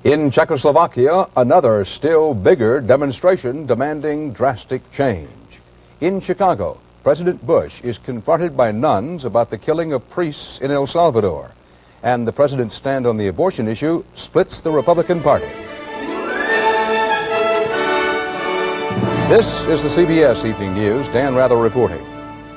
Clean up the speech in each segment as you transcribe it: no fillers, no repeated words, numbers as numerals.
In Czechoslovakia, another still bigger demonstration demanding drastic change. In Chicago, President Bush is confronted by nuns about the killing of priests in El Salvador. And the president's stand on the abortion issue splits the Republican Party. This is the CBS Evening News. Dan Rather reporting.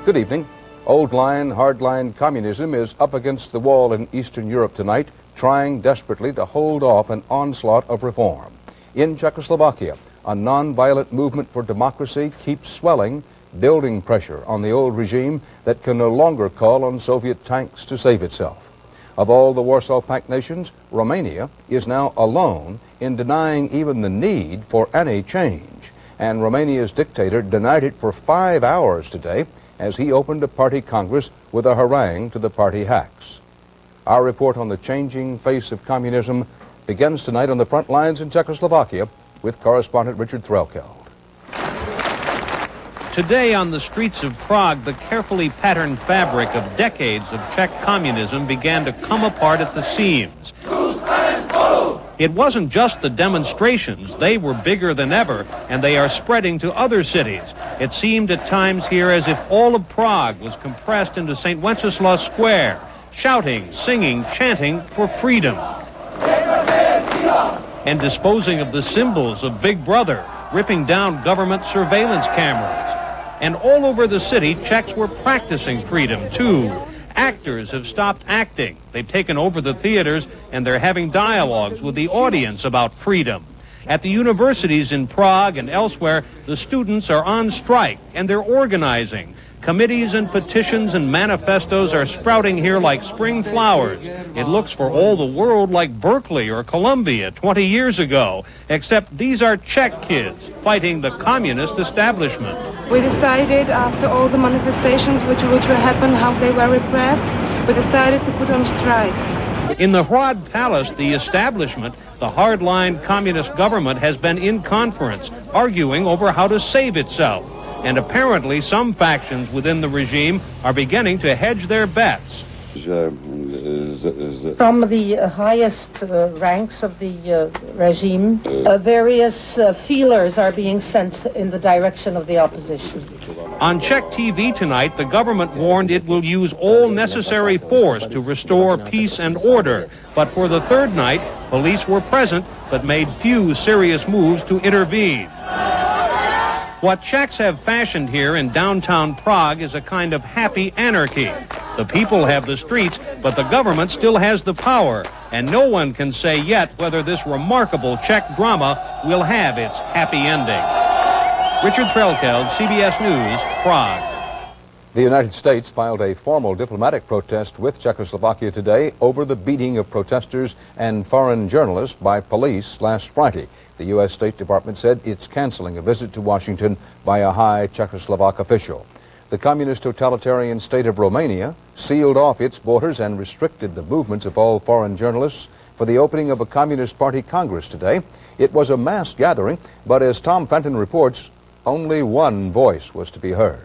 Good evening. Old-line, hard-line communism is up against the wall in Eastern Europe tonight, trying desperately to hold off an onslaught of reform. In Czechoslovakia, a non-violent movement for democracy keeps swelling, building pressure on the old regime that can no longer call on Soviet tanks to save itself. Of all the Warsaw Pact nations, Romania is now alone in denying even the need for any change. And Romania's dictator denied it for 5 hours today as he opened a party congress with a harangue to the party hacks. Our report on the changing face of communism begins tonight on the front lines in Czechoslovakia with correspondent Richard Threlkeld. Today on the streets of Prague, the carefully patterned fabric of decades of Czech communism began to come apart at the seams. It wasn't just the demonstrations. They were bigger than ever, and they are spreading to other cities. It seemed at times here as if all of Prague was compressed into St. Wenceslas Square, shouting, singing, chanting for freedom, and disposing of the symbols of Big Brother, ripping down government surveillance cameras. And all over the city, Czechs were practicing freedom, too. Actors have stopped acting. They've taken over the theaters, and they're having dialogues with the audience about freedom. At the universities in Prague and elsewhere, the students are on strike, and they're organizing. Committees and petitions and manifestos are sprouting here like spring flowers. It looks for all the world like Berkeley or Columbia 20 years ago, except these are Czech kids fighting the communist establishment. We decided after all the manifestations which will happen, how they were repressed, we decided to put on strike. In the Hrad Palace, the establishment, the hardline communist government, has been in conference, arguing over how to save itself. And apparently some factions within the regime are beginning to hedge their bets. From the highest ranks of the regime, various feelers are being sent in the direction of the opposition. On Czech TV tonight, the government warned it will use all necessary force to restore peace and order. But for the third night, police were present but made few serious moves to intervene. What Czechs have fashioned here in downtown Prague is a kind of happy anarchy. The people have the streets, but the government still has the power, and no one can say yet whether this remarkable Czech drama will have its happy ending. Richard Threlkeld, CBS News, Prague. The United States filed a formal diplomatic protest with Czechoslovakia today over the beating of protesters and foreign journalists by police last Friday. The U.S. State Department said it's canceling a visit to Washington by a high Czechoslovak official. The communist totalitarian state of Romania sealed off its borders and restricted the movements of all foreign journalists for the opening of a Communist Party Congress today. It was a mass gathering, but as Tom Fenton reports, only one voice was to be heard.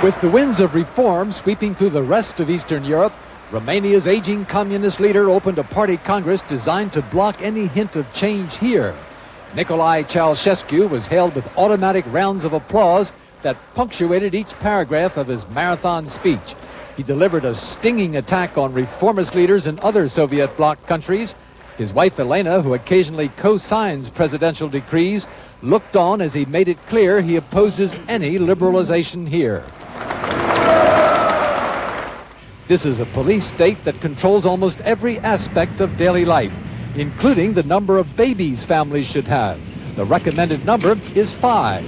With the winds of reform sweeping through the rest of Eastern Europe, Romania's aging communist leader opened a party congress designed to block any hint of change here. Nicolae Ceausescu was hailed with automatic rounds of applause that punctuated each paragraph of his marathon speech. He delivered a stinging attack on reformist leaders in other Soviet bloc countries. His wife Elena, who occasionally co-signs presidential decrees, looked on as he made it clear he opposes any liberalization here. This is a police state that controls almost every aspect of daily life, including the number of babies families should have. The recommended number is 5.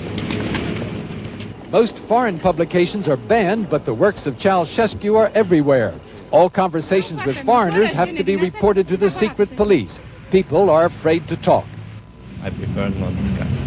Most foreign publications are banned, but the works of Ceausescu are everywhere. All conversations with foreigners have to be reported to the secret police. People are afraid to talk. I prefer not to discuss.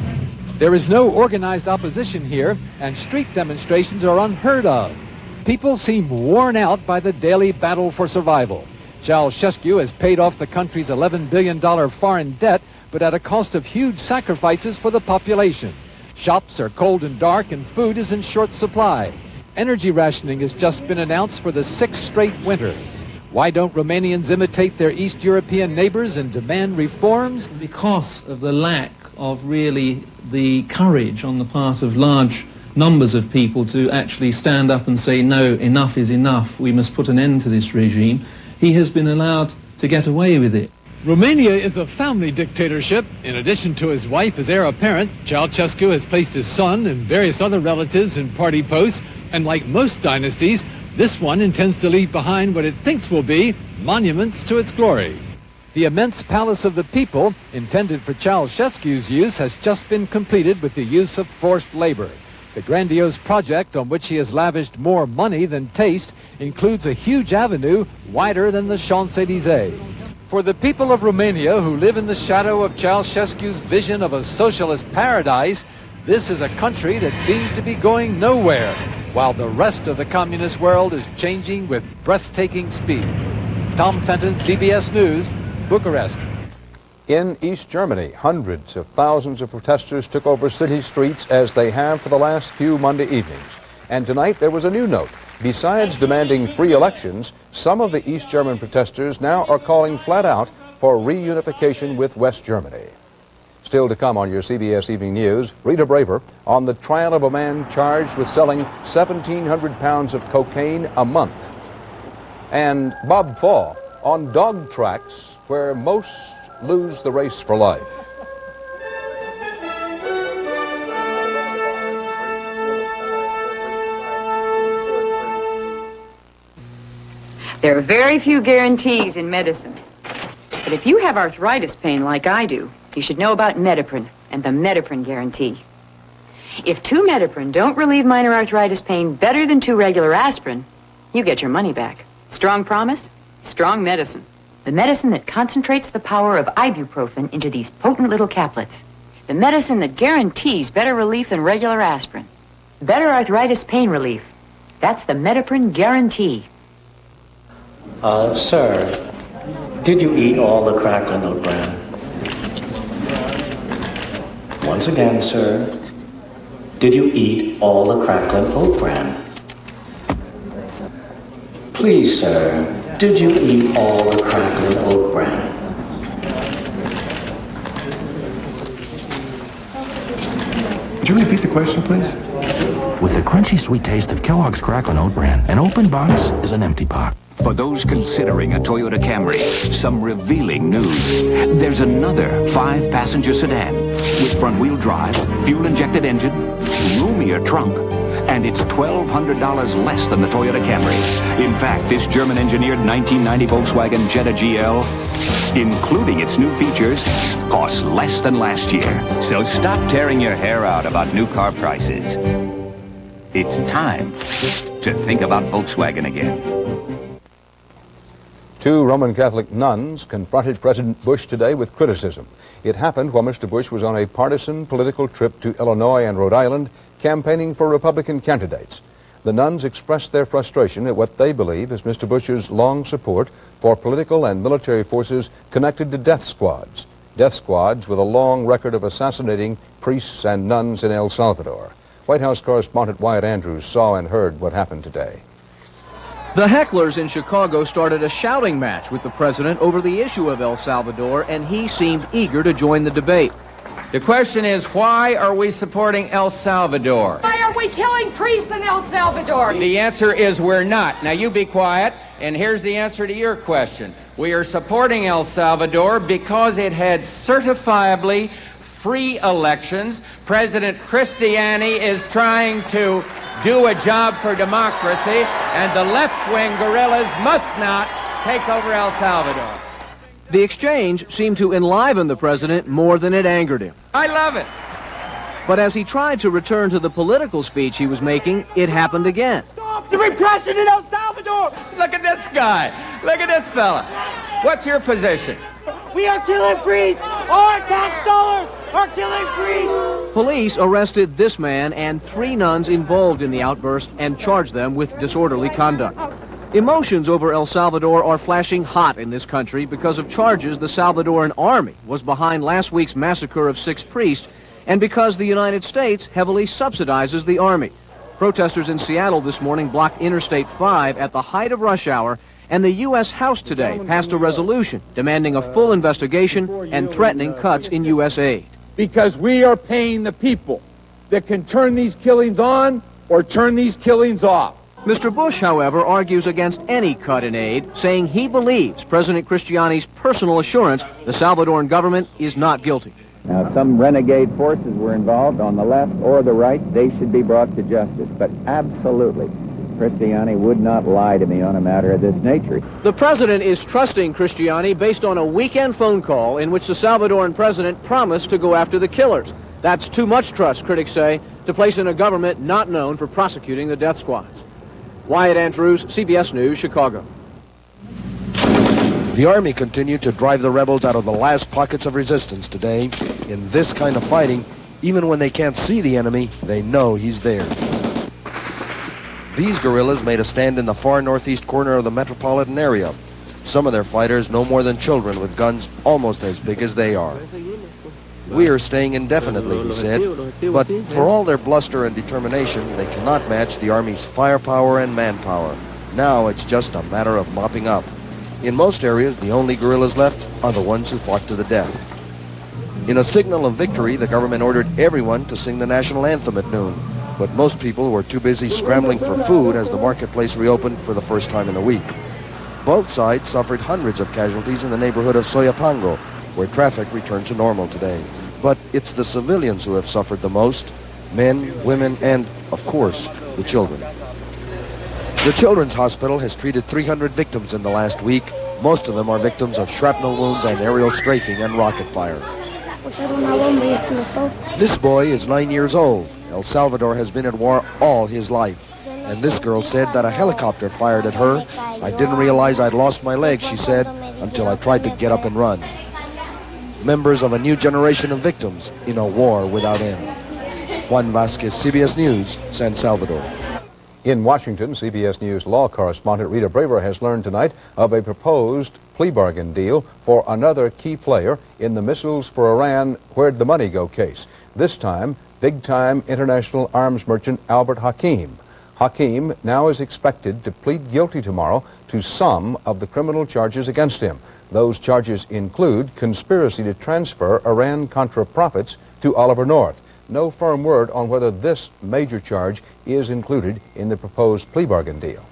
There is no organized opposition here, and street demonstrations are unheard of. People seem worn out by the daily battle for survival. Ceausescu has paid off the country's $11 billion foreign debt, but at a cost of huge sacrifices for the population. Shops are cold and dark, and food is in short supply. Energy rationing has just been announced for the 6th straight winter. Why don't Romanians imitate their East European neighbors and demand reforms? Because of the lack of really the courage on the part of large numbers of people to actually stand up and say, no, enough is enough, we must put an end to this regime, he has been allowed to get away with it. Romania is a family dictatorship. In addition to his wife as heir apparent, Ceausescu has placed his son and various other relatives in party posts, and like most dynasties, this one intends to leave behind what it thinks will be monuments to its glory. The immense Palace of the People, intended for Ceausescu's use, has just been completed with the use of forced labor. The grandiose project, on which he has lavished more money than taste, includes a huge avenue wider than the Champs-Élysées. For the people of Romania who live in the shadow of Ceausescu's vision of a socialist paradise, this is a country that seems to be going nowhere, while the rest of the communist world is changing with breathtaking speed. Tom Fenton, CBS News, Bucharest. In East Germany, hundreds of thousands of protesters took over city streets as they have for the last few Monday evenings. And tonight there was a new note. Besides demanding free elections, some of the East German protesters now are calling flat out for reunification with West Germany. Still to come on your CBS Evening News, Rita Braver on the trial of a man charged with selling 1,700 pounds of cocaine a month. And Bob Fall on dog tracks where most lose the race for life. There are very few guarantees in medicine. But if you have arthritis pain like I do, you should know about Mediprin and the Mediprin guarantee. If 2 Mediprin don't relieve minor arthritis pain better than 2 regular aspirin, you get your money back. Strong promise, strong medicine. The medicine that concentrates the power of ibuprofen into these potent little caplets. The medicine that guarantees better relief than regular aspirin. Better arthritis pain relief. That's the Mediprin guarantee. Sir, did you eat all the crackling oat bran? Once again, sir, did you eat all the crackling oat bran? Please, sir, did you eat all the crackling oat bran? Could you repeat the question, please? With the crunchy sweet taste of Kellogg's Cracklin' Oat Bran, an open box is an empty box. For those considering a Toyota Camry, some revealing news. There's another 5-passenger sedan with front-wheel drive, fuel-injected engine, roomier trunk, and it's $1,200 less than the Toyota Camry. In fact, this German-engineered 1990 Volkswagen Jetta GL, including its new features, costs less than last year. So stop tearing your hair out about new car prices. It's time to think about Volkswagen again. 2 Roman Catholic nuns confronted President Bush today with criticism. It happened while Mr. Bush was on a partisan political trip to Illinois and Rhode Island campaigning for Republican candidates. The nuns expressed their frustration at what they believe is Mr. Bush's long support for political and military forces connected to death squads with a long record of assassinating priests and nuns in El Salvador. White House correspondent Wyatt Andrews saw and heard what happened today. The hecklers in Chicago started a shouting match with the president over the issue of El Salvador, and he seemed eager to join the debate. The question is, why are we supporting El Salvador? Why are we killing priests in El Salvador? The answer is we're not. Now you be quiet, and here's the answer to your question. We are supporting El Salvador because it had certifiably free elections. President Cristiani is trying to do a job for democracy, and the left-wing guerrillas must not take over El Salvador. The exchange seemed to enliven the president more than it angered him. I love it. But as he tried to return to the political speech he was making, it happened again. Stop the repression in El Salvador! Look at this guy. Look at this fella. What's your position? We are killing priests! Our tax dollars are killing priests! Police arrested this man and 3 nuns involved in the outburst and charged them with disorderly conduct. Emotions over El Salvador are flashing hot in this country because of charges the Salvadoran army was behind last week's massacre of 6 priests, and because the United States heavily subsidizes the army. Protesters in Seattle this morning blocked Interstate 5 at the height of rush hour And the U.S. House today passed a resolution demanding a full investigation and threatening cuts in U.S. aid. Because we are paying the people that can turn these killings on or turn these killings off. Mr. Bush, however, argues against any cut in aid, saying he believes President Cristiani's personal assurance the Salvadoran government is not guilty. Now, if some renegade forces were involved on the left or the right, they should be brought to justice. But absolutely, Cristiani would not lie to me on a matter of this nature. The president is trusting Cristiani based on a weekend phone call in which the Salvadoran president promised to go after the killers. That's too much trust, critics say, to place in a government not known for prosecuting the death squads. Wyatt Andrews, CBS News, Chicago. The Army continued to drive the rebels out of the last pockets of resistance today. In this kind of fighting, even when they can't see the enemy, they know he's there. These guerrillas made a stand in the far northeast corner of the metropolitan area. Some of their fighters no more than children with guns almost as big as they are. We are staying indefinitely, he said, but for all their bluster and determination, they cannot match the Army's firepower and manpower. Now it's just a matter of mopping up. In most areas, the only guerrillas left are the ones who fought to the death. In a signal of victory, the government ordered everyone to sing the national anthem at noon, but most people were too busy scrambling for food as the marketplace reopened for the first time in a week. Both sides suffered hundreds of casualties in the neighborhood of Soyapango, where traffic returned to normal today. But it's the civilians who have suffered the most, men, women, and, of course, the children. The Children's Hospital has treated 300 victims in the last week. Most of them are victims of shrapnel wounds and aerial strafing and rocket fire. This boy is 9 years old. El Salvador has been at war all his life. And this girl said that a helicopter fired at her. I didn't realize I'd lost my leg, she said, until I tried to get up and run. Members of a new generation of victims in a war without end. Juan Vasquez, CBS News, San Salvador. In Washington, CBS News law correspondent Rita Braver has learned tonight of a proposed plea bargain deal for another key player in the Missiles for Iran Where'd the Money Go case. This time, big-time international arms merchant Albert Hakim. Hakim now is expected to plead guilty tomorrow to some of the criminal charges against him. Those charges include conspiracy to transfer Iran-Contra profits to Oliver North. No firm word on whether this major charge is included in the proposed plea bargain deal.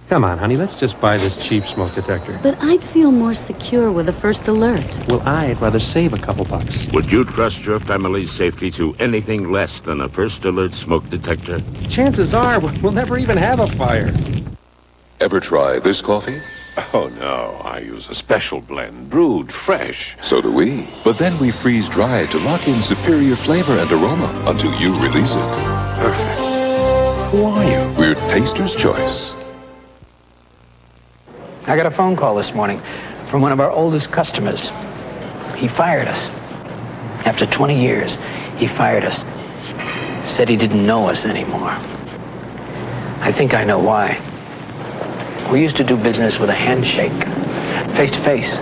Come on, honey, let's just buy this cheap smoke detector. But I'd feel more secure with a first alert. Well, I'd rather save a couple bucks. Would you trust your family's safety to anything less than a first alert smoke detector? Chances are we'll never even have a fire. Ever try this coffee? Oh, no. I use a special blend, brewed fresh. So do we. But then we freeze dry to lock in superior flavor and aroma until you release it. Perfect. Who are you? We're Taster's Choice. I got a phone call this morning from one of our oldest customers. He fired us. After 20 years, he fired us. Said he didn't know us anymore. I think I know why. We used to do business with a handshake, face to face.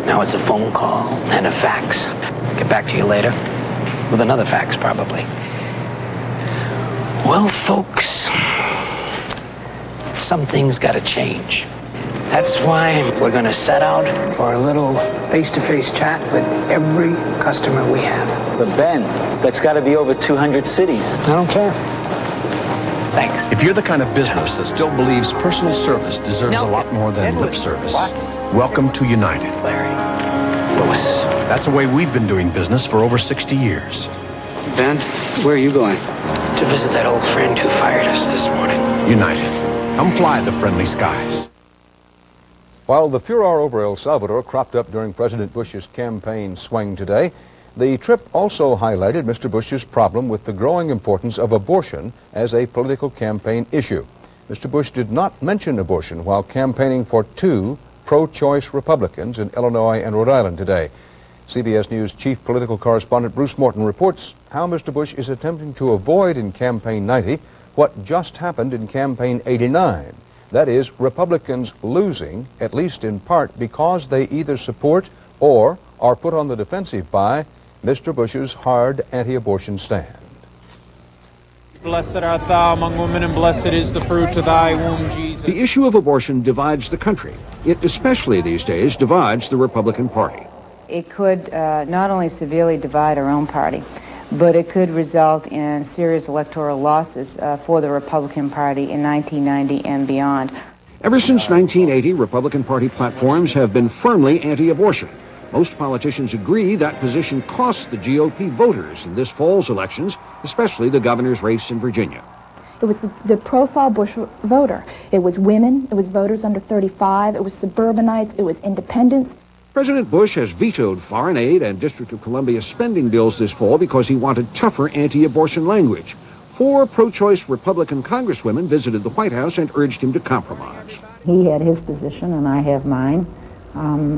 Now it's a phone call and a fax. Get back to you later. With another fax, probably. Well, folks, some things gotta change. That's why we're going to set out for a little face-to-face chat with every customer we have. But Ben, that's got to be over 200 cities. I don't care. Thanks. If you're the kind of business that still believes personal service deserves a lot more than lip service, welcome to United. Larry. Lewis. That's the way we've been doing business for over 60 years. Ben, where are you going? To visit that old friend who fired us this morning. United. Come fly the friendly skies. While the furor over El Salvador cropped up during President Bush's campaign swing today, the trip also highlighted Mr. Bush's problem with the growing importance of abortion as a political campaign issue. Mr. Bush did not mention abortion while campaigning for two pro-choice Republicans in Illinois and Rhode Island today. CBS News chief political correspondent Bruce Morton reports how Mr. Bush is attempting to avoid in Campaign 90 what just happened in Campaign 89. That is, Republicans losing, at least in part, because they either support or are put on the defensive by Mr. Bush's hard anti-abortion stand. Blessed art thou among women, and blessed is the fruit of thy womb, Jesus. The issue of abortion divides the country. It especially these days divides the Republican Party. It could not only severely divide our own party, but it could result in serious electoral losses for the Republican Party in 1990 and beyond. Ever since 1980, Republican Party platforms have been firmly anti-abortion. Most politicians agree that position cost the GOP voters in this fall's elections, especially the governor's race in Virginia. It was the profile Bush voter. It was women, it was voters under 35, it was suburbanites, it was independents. President Bush has vetoed foreign aid and District of Columbia spending bills this fall because he wanted tougher anti-abortion language. 4 pro-choice Republican congresswomen visited the White House and urged him to compromise. He had his position and I have mine.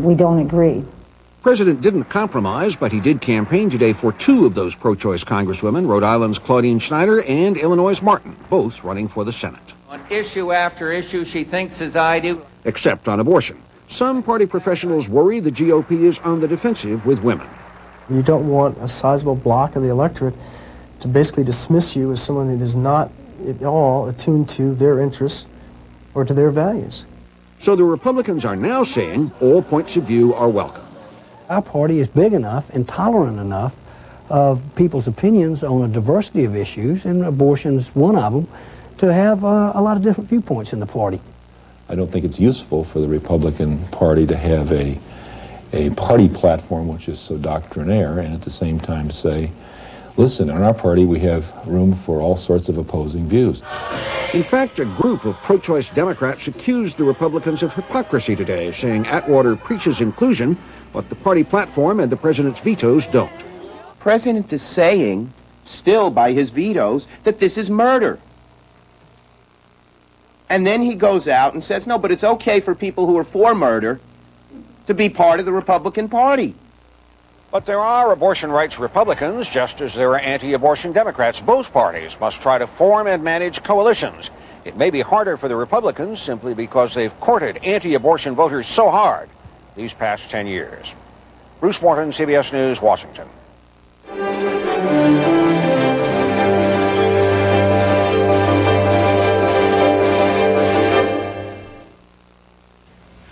We don't agree. The president didn't compromise, but he did campaign today for 2 of those pro-choice congresswomen, Rhode Island's Claudine Schneider and Illinois' Martin, both running for the Senate. On issue after issue, she thinks as I do. Except on abortion. Some party professionals worry the GOP is on the defensive with women. You don't want a sizable block of the electorate to basically dismiss you as someone that is not at all attuned to their interests or to their values. So the Republicans are now saying all points of view are welcome. Our party is big enough and tolerant enough of people's opinions on a diversity of issues, and abortion's one of them, to have a lot of different viewpoints in the party. I don't think it's useful for the Republican Party to have a party platform which is so doctrinaire and at the same time say, listen, in our party we have room for all sorts of opposing views. In fact, a group of pro-choice Democrats accused the Republicans of hypocrisy today, saying Atwater preaches inclusion, but the party platform and the president's vetoes don't. The president is saying, still by his vetoes, that this is murder. And then he goes out and says, no, but it's okay for people who are for murder to be part of the Republican Party. But there are abortion rights Republicans, just as there are anti-abortion Democrats. Both parties must try to form and manage coalitions. It may be harder for the Republicans simply because they've courted anti-abortion voters so hard these past 10 years. Bruce Morton, CBS News, Washington.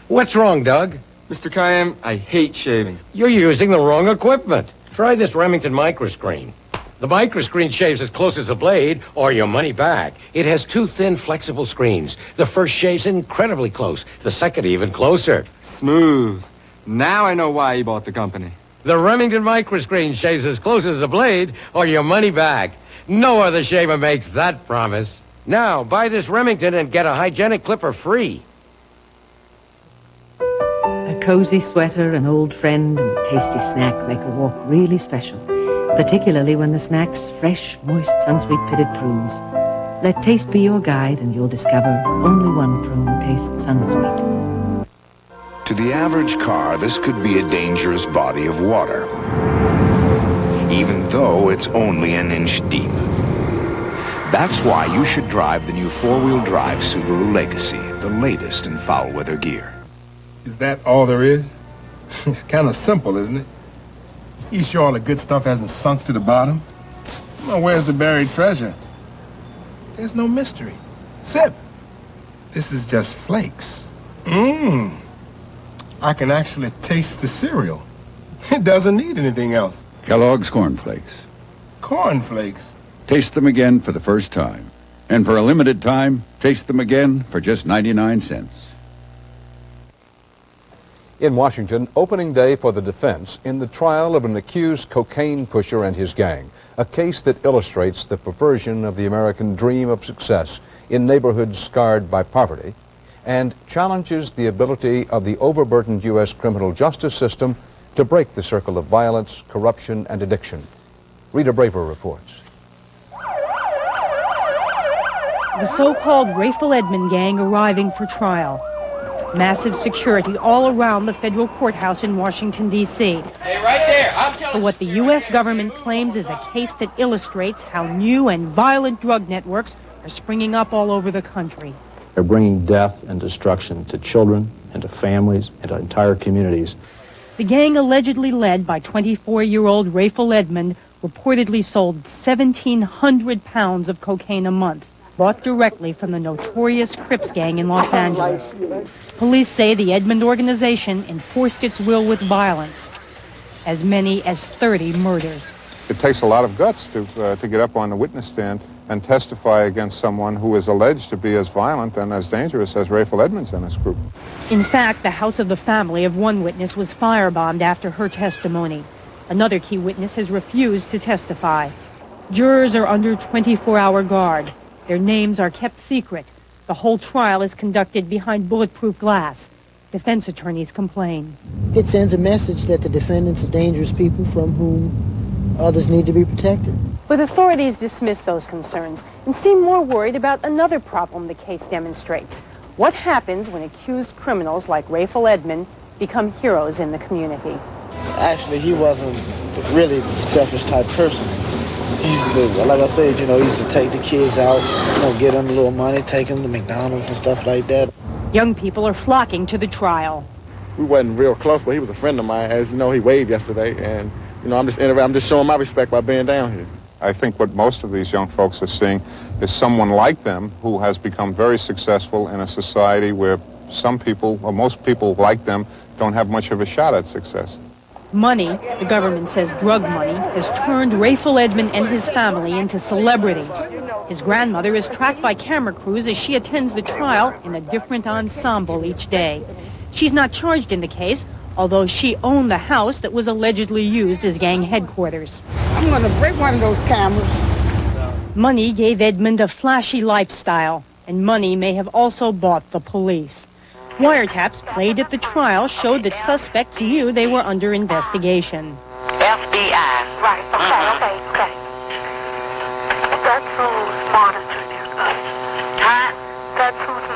What's wrong, Doug? Mr. Khayyam, I hate shaving. You're using the wrong equipment. Try this Remington microscreen. The microscreen shaves as close as a blade, or your money back. It has 2 thin, flexible screens. The first shaves incredibly close. The second even closer. Smooth. Now I know why he bought the company. The Remington microscreen shaves as close as a blade, or your money back. No other shaver makes that promise. Now, buy this Remington and get a hygienic clipper free. A cozy sweater, an old friend, and a tasty snack make a walk really special, particularly when the snack's fresh, moist, sunsweet pitted prunes. Let taste be your guide, and you'll discover only one prune tastes sunsweet. To the average car, this could be a dangerous body of water, even though it's only an inch deep. That's why you should drive the new 4-wheel drive Subaru Legacy, the latest in foul weather gear. Is that all there is? It's kind of simple, isn't it? You sure all the good stuff hasn't sunk to the bottom? Well, where's the buried treasure? There's no mystery. Sip. This is just flakes. Mmm. I can actually taste the cereal. It doesn't need anything else. Kellogg's Corn Flakes. Corn Flakes? Taste them again for the first time. And for a limited time, taste them again for just 99 cents. In Washington, opening day for the defense in the trial of an accused cocaine pusher and his gang, a case that illustrates the perversion of the American dream of success in neighborhoods scarred by poverty and challenges the ability of the overburdened U.S. criminal justice system to break the circle of violence, corruption, and addiction. Rita Braver reports. The so-called Rayful Edmond gang arriving for trial. Massive security all around the federal courthouse in Washington, D.C. Hey, right there. I'm telling for what the U.S. government claims is a case that illustrates how new and violent drug networks are springing up all over the country. They're bringing death and destruction to children and to families and to entire communities. The gang, allegedly led by 24-year-old Rayful Edmond, reportedly sold 1,700 pounds of cocaine a month, bought directly from the notorious Crips gang in Los Angeles. Police say the Edmond organization enforced its will with violence. As many as 30 murders. It takes a lot of guts to get up on the witness stand and testify against someone who is alleged to be as violent and as dangerous as Rayful Edmonds and his group. In fact, the house of the family of one witness was firebombed after her testimony. Another key witness has refused to testify. Jurors are under 24-hour guard. Their names are kept secret. The whole trial is conducted behind bulletproof glass. Defense attorneys complain. It sends a message that the defendants are dangerous people from whom others need to be protected. But authorities dismiss those concerns and seem more worried about another problem the case demonstrates. What happens when accused criminals like Rayful Edmond become heroes in the community? Actually, he wasn't really a selfish type person. He used to, like I said, he used to take the kids out, get them a little money, take them to McDonald's and stuff like that. Young people are flocking to the trial. We wasn't real close, but he was a friend of mine. As you know, he waved yesterday, and I'm just showing my respect by being down here. I think what most of these young folks are seeing is someone like them who has become very successful in a society where some people, or most people like them, don't have much of a shot at success. Money, the government says drug money, has turned Rayful Edmond and his family into celebrities. His grandmother is tracked by camera crews as she attends the trial in a different ensemble each day. She's not charged in the case, although she owned the house that was allegedly used as gang headquarters. I'm going to break one of those cameras. Money gave Edmond a flashy lifestyle, and money may have also bought the police. Wiretaps played at the trial showed that suspects knew they were under investigation. FBI. Right, okay. That's who's monitoring us. Huh? That's who's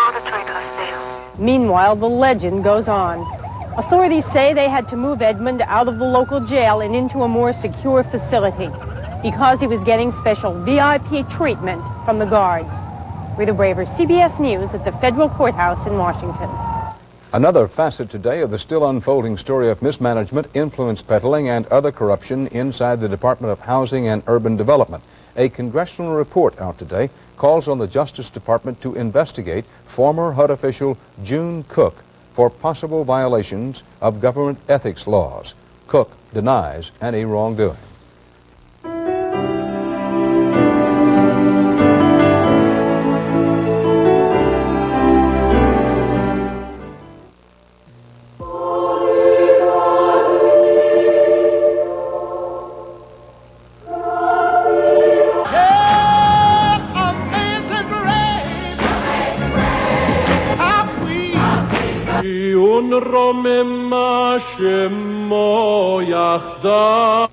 monitoring us now. Meanwhile, the legend goes on. Authorities say they had to move Edmond out of the local jail and into a more secure facility because he was getting special VIP treatment from the guards. Rita Braver, CBS News at the federal courthouse in Washington. Another facet today of the still unfolding story of mismanagement, influence peddling, and other corruption inside the Department of Housing and Urban Development. A congressional report out today calls on the Justice Department to investigate former HUD official June Cook for possible violations of government ethics laws. Cook denies any wrongdoing.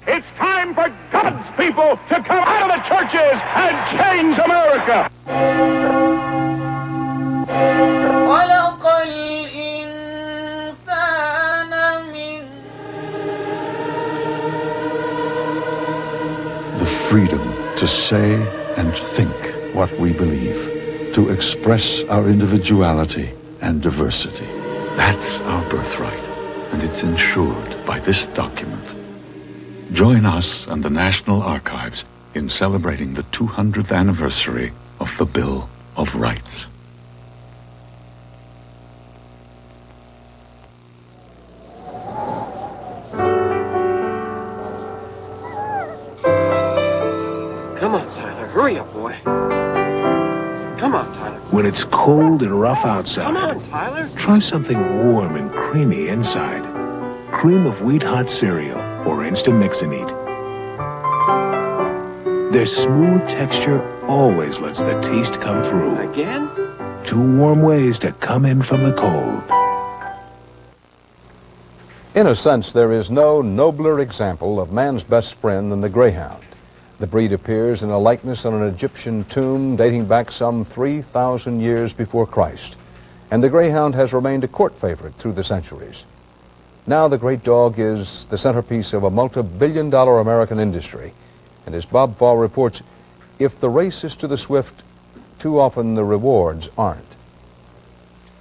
It's time for God's people to come out of the churches and change America. The freedom to say and think what we believe, to express our individuality and diversity. That's our birthright, and it's ensured by this document. Join us and the National Archives in celebrating the 200th anniversary of the Bill of Rights. Come on, Tyler. Hurry up, boy. Come on, Tyler. When it's cold and rough outside, Come on, Tyler. try something warm and creamy inside. Cream of Wheat Hot Cereal or Instant Mix and Eat. Their smooth texture always lets the taste come through. Again? 2 warm ways to come in from the cold. In a sense, there is no nobler example of man's best friend than the greyhound. The breed appears in a likeness on an Egyptian tomb dating back some 3,000 years before Christ. And the greyhound has remained a court favorite through the centuries. Now the great dog is the centerpiece of a multi-billion-dollar American industry. And as Bob Fall reports, if the race is to the swift, too often the rewards aren't.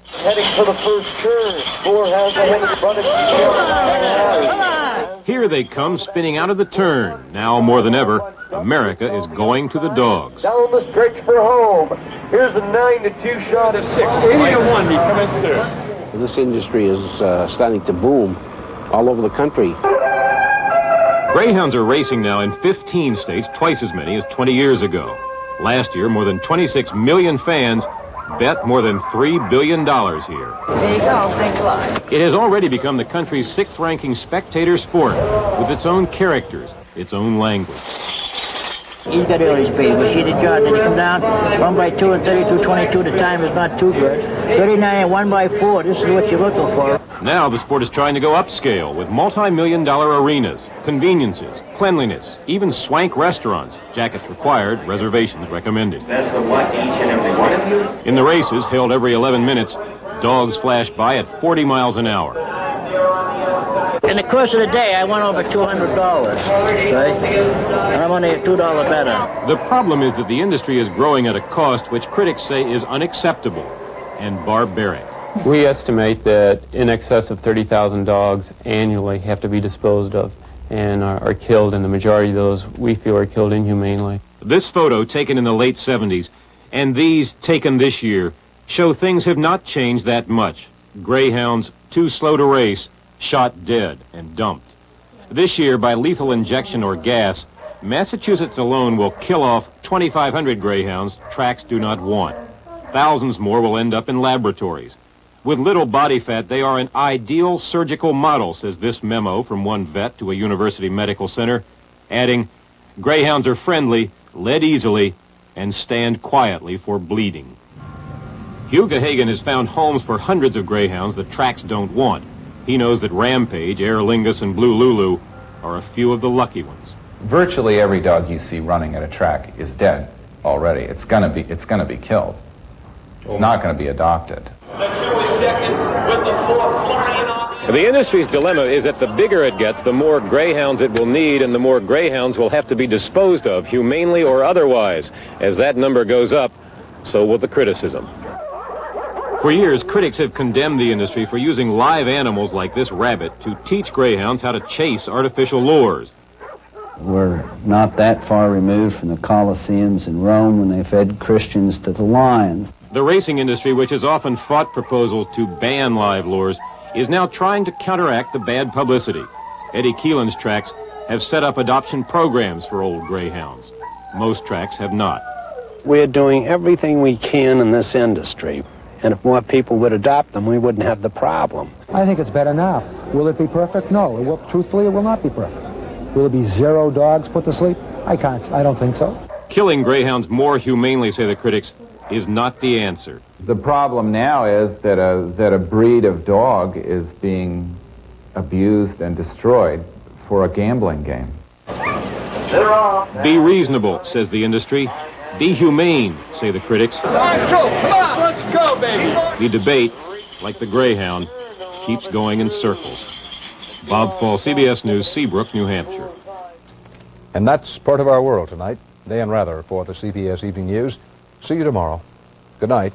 Heading for the first turn. 4 has ahead of the Here they come spinning out of the turn. Now more than ever, America is going to the dogs. Down the stretch for home. Here's a 9-2 shot at 6. 80-1 he coming through. This industry is starting to boom all over the country. Greyhounds are racing now in 15 states, twice as many as 20 years ago. Last year, more than 26 million fans bet more than $3 billion here. There you go. Thanks a lot. It has already become the country's 6th-ranking spectator sport, with its own characters, its own language. He's got early speed. We see the chart. Then you come down 1 by 2 and 32.22. The time is not too good. 39 and 1 by 4. This is what you're looking for. Now the sport is trying to go upscale with multi-million-dollar arenas, conveniences, cleanliness, even swank restaurants. Jackets required, reservations recommended. That's the luck each and every one of you. In the races, held every 11 minutes, dogs flash by at 40 miles an hour. In the course of the day, I won over $200, okay? And I'm only a $2 better. The problem is that the industry is growing at a cost which critics say is unacceptable and barbaric. We estimate that in excess of 30,000 dogs annually have to be disposed of and are killed, and the majority of those we feel are killed inhumanely. This photo, taken in the late 70s, and these taken this year, show things have not changed that much. Greyhounds, too slow to race, shot dead and dumped. This year, by lethal injection or gas, Massachusetts alone will kill off 2,500 greyhounds tracks do not want. Thousands more will end up in laboratories. With little body fat, they are an ideal surgical model, says this memo from one vet to a university medical center, adding, greyhounds are friendly, led easily, and stand quietly for bleeding. Hugh Gahagan has found homes for hundreds of greyhounds that tracks don't want. He knows that Rampage, Aer Lingus, and Blue Lulu are a few of the lucky ones. Virtually every dog you see running at a track is dead already. It's gonna be killed. It's not gonna be adopted. The industry's dilemma is that the bigger it gets, the more greyhounds it will need, and the more greyhounds will have to be disposed of, humanely or otherwise. As that number goes up, so will the criticism. For years, critics have condemned the industry for using live animals like this rabbit to teach greyhounds how to chase artificial lures. We're not that far removed from the Colosseums in Rome when they fed Christians to the lions. The racing industry, which has often fought proposals to ban live lures, is now trying to counteract the bad publicity. Eddie Keelan's tracks have set up adoption programs for old greyhounds. Most tracks have not. We're doing everything we can in this industry, and if more people would adopt them, we wouldn't have the problem. I think it's better now. Will it be perfect? No. Truthfully, it will not be perfect. Will it be 0 dogs put to sleep? I don't think so. Killing greyhounds more humanely, say the critics, is not the answer. The problem now is that a breed of dog is being abused and destroyed for a gambling game. Be reasonable, says the industry. Be humane, say the critics. Come on, let's go, baby. The debate, like the greyhound, keeps going in circles. Bob Fall, CBS News, Seabrook, New Hampshire. And that's part of our world tonight. Dan Rather for the CBS Evening News. See you tomorrow. Good night.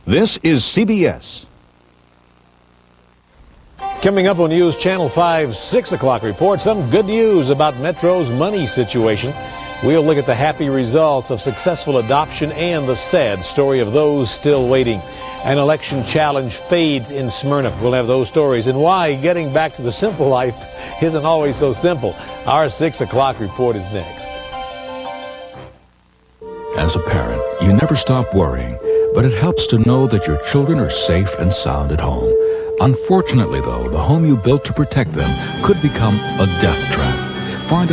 This is CBS. Coming up on News Channel 5's 6 o'clock report, some good news about Metro's money situation. We'll look at the happy results of successful adoption and the sad story of those still waiting. An election challenge fades in Smyrna. We'll have those stories and why getting back to the simple life isn't always so simple. Our 6 o'clock report is next. As a parent, you never stop worrying, but it helps to know that your children are safe and sound at home. Unfortunately, though, the home you built to protect them could become a death trap. Find out